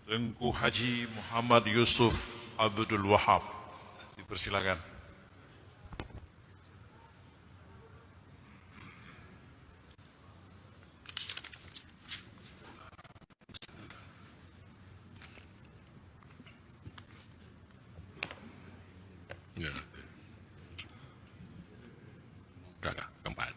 Tengku Haji Muhammad Yusuf Abdul Wahab. Dipersilakan. Ya. Kakak keempat.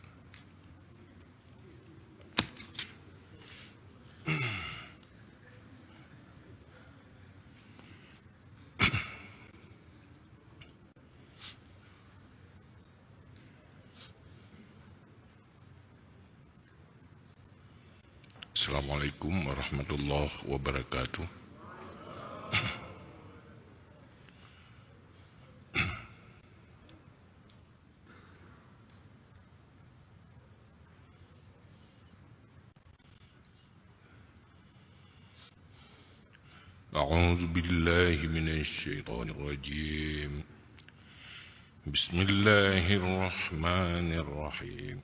Assalamualaikum warahmatullahi wabarakatuh. أعوذ بالله من الشيطان الرجيم. بسم الله الرحمن الرحيم.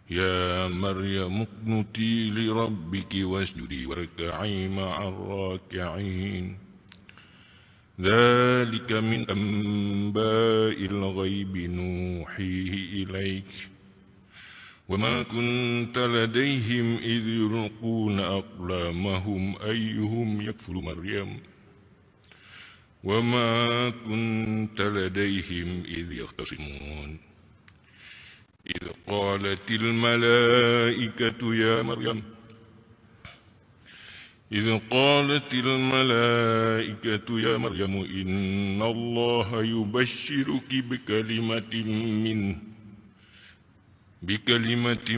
يا مريم اقنتي لربك واسجدي واركعي مع الراكعين. ذلك من أنباء الغيب نوحيه إليك وما كنت لديهم إذ يلقون أقلامهم أيهم يكفل مريم وما كنت لديهم إذ يختصمون. إذ قالت الملائكة يا مريم إن الله يبشرك بكلمة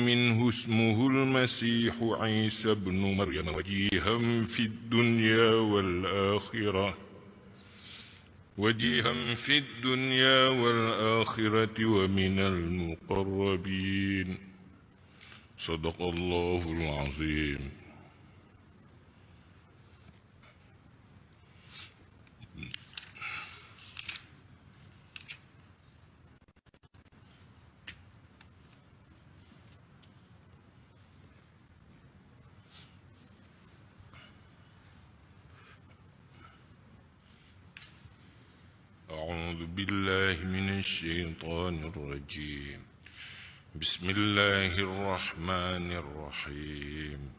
منه اسمه المسيح عيسى ابن مريم وجيها في الدنيا والآخرة ومن المقربين. صدق الله العظيم. أعوذ بالله من الشيطان الرجيم. بسم الله الرحمن الرحيم.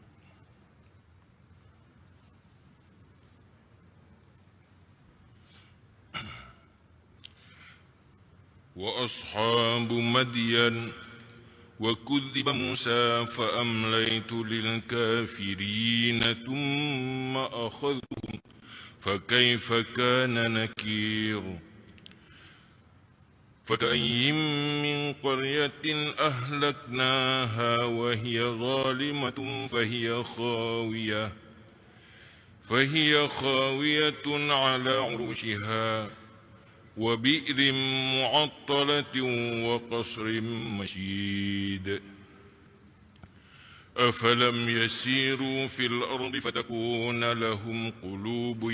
وأصحاب مدين وكذب موسى فأمليت للكافرين ثم أخذتهم فكيف كان نكير. فكأين من قرية أهلكناها وهي ظالمة فهي خاوية على عروشها وبئر معطلة وقصر مشيد. أفلم يسيروا في الأرض فتكون لهم قلوب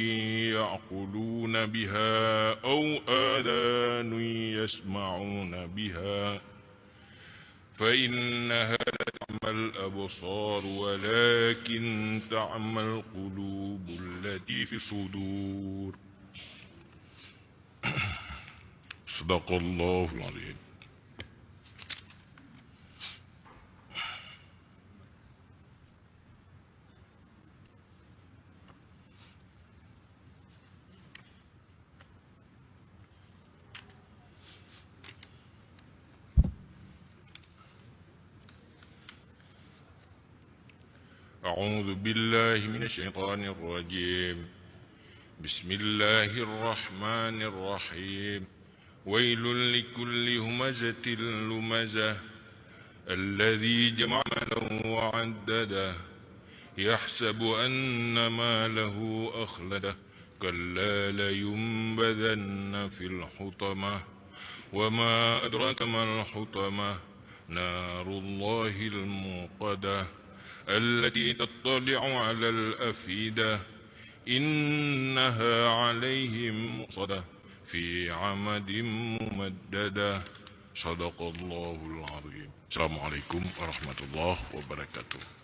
يعقلون بها أو آذان يسمعون بها فإنها لا تعمى الأبصار ولكن تعمى القلوب التي في الصدور. صدق الله العظيم. أعوذ بالله من الشيطان الرجيم. بسم الله الرحمن الرحيم. ويل لكل همزة لمزة الذي جمع ماله وعدده يحسب أن ماله أخلده كلا لينبذن في الحطمة وما أدراك ما الحطمة نار الله الموقدة التي تطلع على الأفئدة إنها عليهم مؤصدة في عمد ممددة. صدق الله العظيم. السلام عليكم ورحمة الله وبركاته.